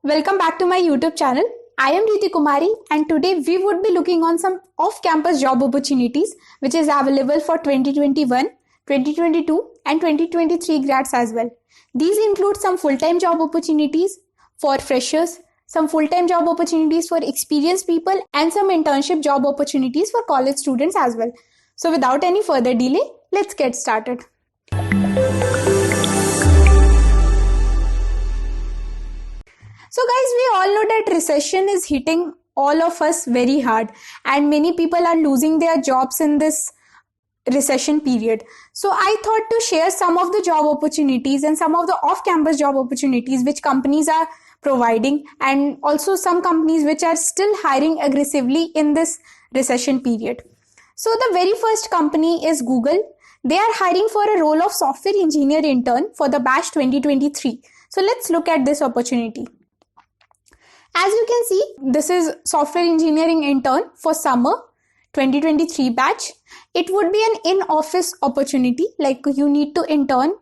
welcome back to my YouTube channel. I am Riti Kumari and today we would be looking on some off-campus job opportunities which is available for 2021, 2022 and 2023 grads as well. These include some full-time job opportunities for freshers, some full-time job opportunities for experienced people and some internship job opportunities for college students as well. So without any further delay, let's get started. So guys, we all know that recession is hitting all of us very hard and many people are losing their jobs in this recession period. So I thought to share some of the job opportunities and some of the off-campus job opportunities which companies are providing, and also some companies which are still hiring aggressively in this recession period. So the very first company is Google. They are hiring for a role of software engineer intern for the batch 2023. So let's look at this opportunity. As you can see, this is software engineering intern for summer 2023 batch. It would be an in-office opportunity, like you need to intern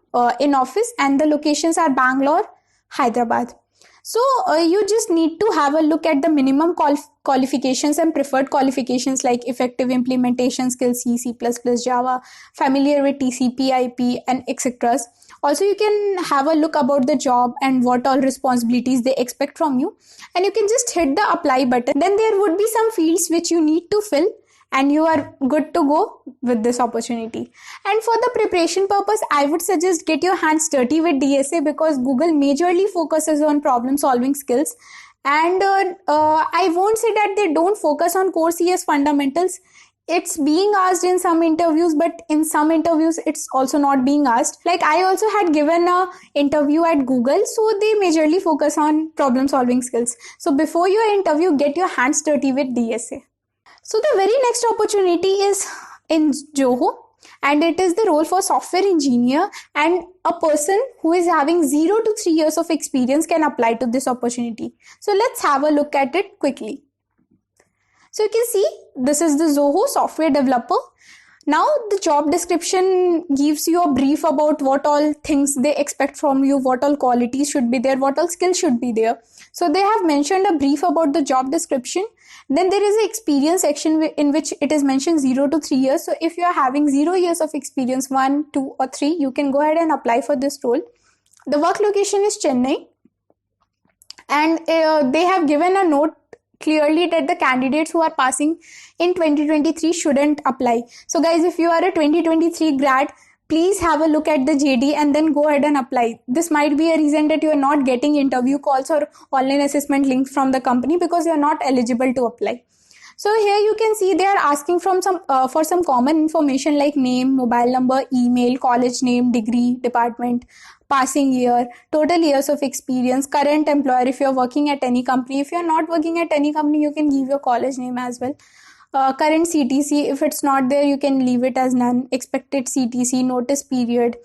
in office, and the locations are Bangalore, Hyderabad. So you just need to have a look at the minimum qualifications and preferred qualifications like effective implementation skills, C, Java, familiar with TCP, IP and etc. Also, you can have a look about the job and what all responsibilities they expect from you, and you can just hit the apply button. Then there would be some fields which you need to fill and you are good to go with this opportunity. And for the preparation purpose, I would suggest get your hands dirty with DSA because Google majorly focuses on problem solving skills. And I won't say that they don't focus on core CS fundamentals. It's being asked in some interviews, but in some interviews, it's also not being asked. Like I also had given an interview at Google, so they majorly focus on problem solving skills. So before your interview, get your hands dirty with DSA. So the very next opportunity is in Zoho, and it is the role for software engineer, and a person who is having 0 to 3 years of experience can apply to this opportunity. So let's have a look at it quickly. So you can see this is the Zoho software developer. Now the job description gives you a brief about what all things they expect from you, what all qualities should be there, what all skills should be there. So they have mentioned a brief about the job description. Then there is an experience section in which it is mentioned 0 to 3 years. So if you are having 0 years of experience, 1, 2 or 3, you can go ahead and apply for this role. The work location is Chennai, and they have given a note clearly that the candidates who are passing in 2023 shouldn't apply. So guys, if you are a 2023 grad, please have a look at the JD and then go ahead and apply. This might be a reason that you are not getting interview calls or online assessment links from the company because you are not eligible to apply. So here you can see they are asking for some common information like name, mobile number, email, college name, degree, department, passing year, total years of experience, current employer if you're working at any company. If you're not working at any company, you can give your college name as well. Current CTC, if it's not there, you can leave it as none. Expected CTC, notice period,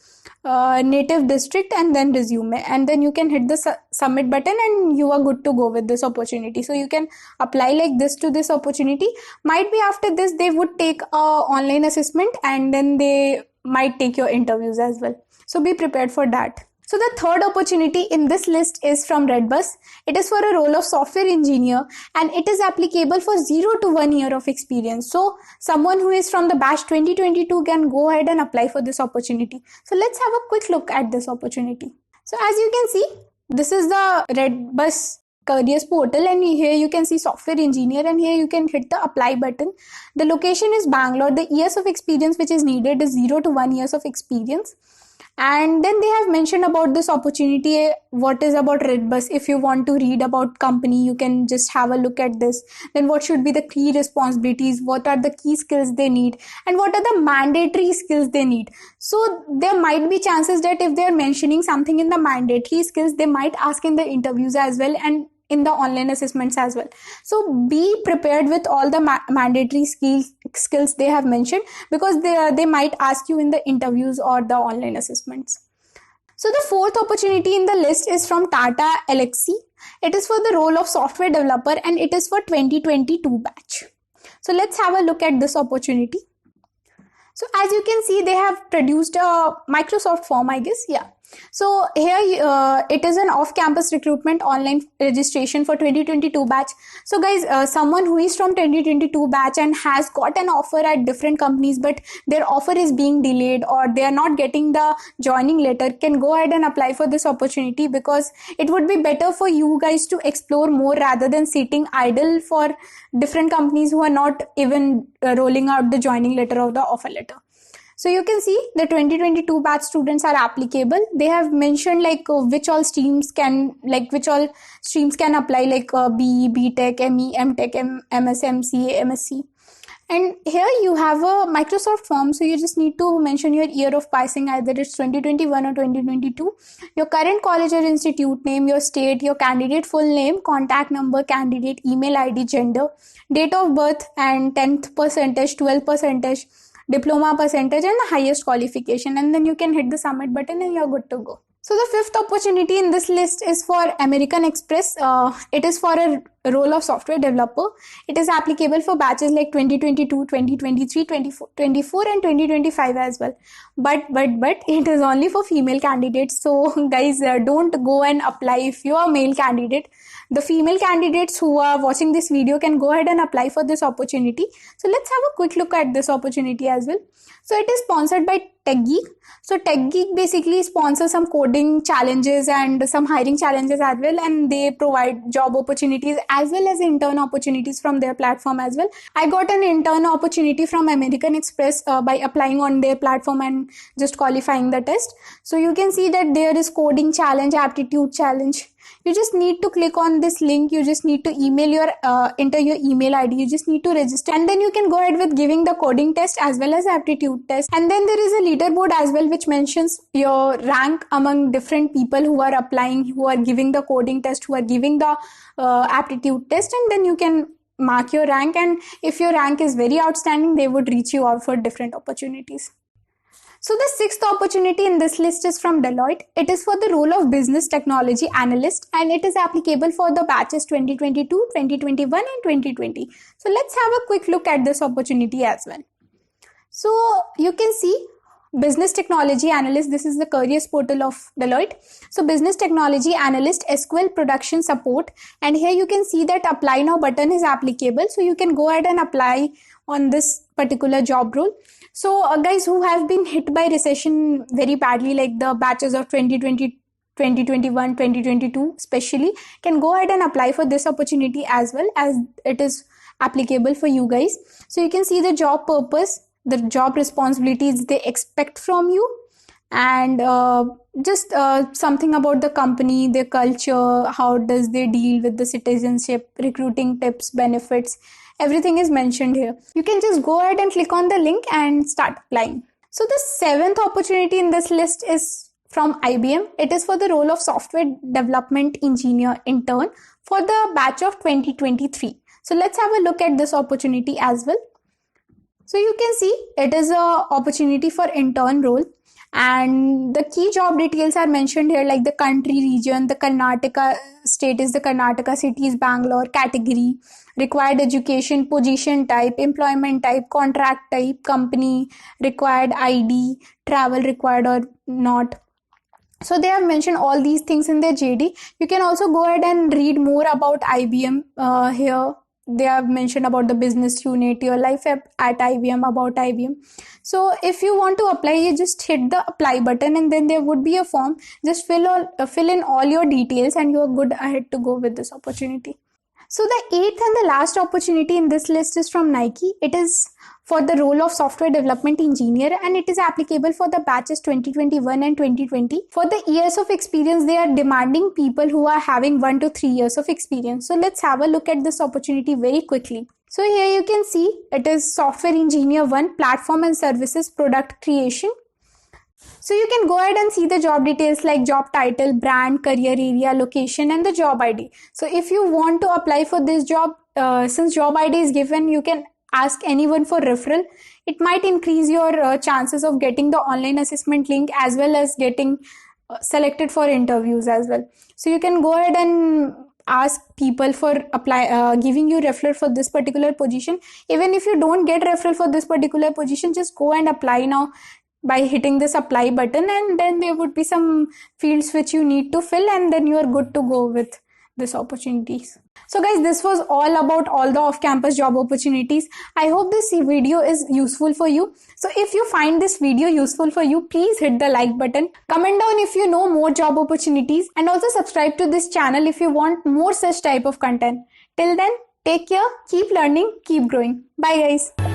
native district, and then resume. And then you can hit the submit button and you are good to go with this opportunity. So you can apply like this to this opportunity. Might be after this, they would take a online assessment and then they might take your interviews as well. So be prepared for that. So the third opportunity in this list is from Redbus. It is for a role of software engineer and it is applicable for 0 to 1 year of experience. So someone who is from the batch 2022 can go ahead and apply for this opportunity. So let's have a quick look at this opportunity. So as you can see, this is the Redbus careers portal, and here you can see software engineer, and here you can hit the apply button. The location is Bangalore. The years of experience which is needed is 0 to 1 years of experience. And then they have mentioned about this opportunity, what is about Redbus. If you want to read about company, you can just have a look at this. Then what should be the key responsibilities, what are the key skills they need, and what are the mandatory skills they need. So there might be chances that if they are mentioning something in the mandatory skills, they might ask in the interviews as well and in the online assessments as well. So be prepared with all the mandatory skills they have mentioned because they might ask you in the interviews or the online assessments. So the fourth opportunity in the list is from Tata Elxsi. It is for the role of software developer and it is for 2022 batch. So let's have a look at this opportunity. So as you can see, they have produced a Microsoft form, I guess. Yeah. So here it is an off-campus recruitment online registration for 2022 batch. So guys, someone who is from 2022 batch and has got an offer at different companies, but their offer is being delayed or they are not getting the joining letter, can go ahead and apply for this opportunity, because it would be better for you guys to explore more rather than sitting idle for different companies who are not even rolling out the joining letter or the offer letter. So you can see the 2022 batch students are applicable. They have mentioned like which all streams can apply, like BE, BTech, ME, MTech, MS, MCA, MSc. And here you have a Microsoft form. So you just need to mention your year of passing, either it's 2021 or 2022, your current college or institute name, your state, your candidate full name, contact number, candidate email ID, gender, date of birth, and 10th percentage, 12th percentage, diploma percentage, and the highest qualification, and then you can hit the submit button and you're good to go. So the fifth opportunity in this list is for American Express. It is for a role of software developer. It is applicable for batches like 2022, 2023, 2024 and 2025 as well. But it is only for female candidates. So guys, don't go and apply if you are a male candidate. The female candidates who are watching this video can go ahead and apply for this opportunity. So let's have a quick look at this opportunity as well. So it is sponsored by TechGeek. So TechGeek basically sponsors some coding challenges and some hiring challenges as well, and they provide job opportunities as well as intern opportunities from their platform as well. I got an intern opportunity from American Express by applying on their platform and just qualifying the test. So you can see that there is coding challenge, aptitude challenge. You just need to click on this link. You just need to enter your email ID. You just need to register, and then you can go ahead with giving the coding test as well as aptitude test. And then there is a leaderboard as well, which mentions your rank among different people who are applying, who are giving the coding test, who are giving the aptitude test, and then you can mark your rank. And if your rank is very outstanding, they would reach you out for different opportunities. So the sixth opportunity in this list is from Deloitte. It is for the role of business technology analyst, and it is applicable for the batches 2022, 2021 and 2020. So let's have a quick look at this opportunity as well. So you can see business technology analyst. This is the careers portal of Deloitte. So business technology analyst, SQL production support, and here you can see that apply now button is applicable. So you can go ahead and apply on this particular job role. So guys who have been hit by recession very badly, like the batches of 2020, 2021, 2022 especially, can go ahead and apply for this opportunity as well, as it is applicable for you guys. So you can see the job purpose, the job responsibilities they expect from you, and just something about the company, their culture, how does they deal with the citizenship, recruiting tips, benefits. Everything is mentioned here. You can just go ahead and click on the link and start applying. So the seventh opportunity in this list is from IBM. It is for the role of software development engineer intern for the batch of 2023. So let's have a look at this opportunity as well. So you can see it is a opportunity for intern role, and the key job details are mentioned here, like the country, region, the Karnataka state is the Karnataka, city is Bangalore, category, required education, position type, employment type, contract type, company, required ID, travel required or not. So they have mentioned all these things in their JD. You can also go ahead and read more about IBM here. They have mentioned about the business unit, your life at IBM, about IBM. So if you want to apply, you just hit the apply button, and then there would be a form. Just fill in all your details and you're good ahead to go with this opportunity. So the eighth and the last opportunity in this list is from Nike. It is for the role of software development engineer, and it is applicable for the batches 2021 and 2020. For the years of experience, they are demanding people who are having 1 to 3 years of experience. So let's have a look at this opportunity very quickly. So here you can see it is software engineer 1, platform and services product creation. So you can go ahead and see the job details like job title, brand, career area, location, and the job ID. So if you want to apply for this job, since job ID is given, you can ask anyone for referral. It might increase your chances of getting the online assessment link as well as getting selected for interviews as well. So you can go ahead and ask people for giving you referral for this particular position. Even if you don't get referral for this particular position, just go and apply now. by hitting this apply button, and then there would be some fields which you need to fill, and then you are good to go with this opportunities. So guys, this was all about all the off-campus job opportunities. I hope this video is useful for you. So if you find this video useful for you, please hit the like button. Comment down if you know more job opportunities, and also subscribe to this channel if you want more such type of content. Till then, take care, keep learning, keep growing. Bye guys.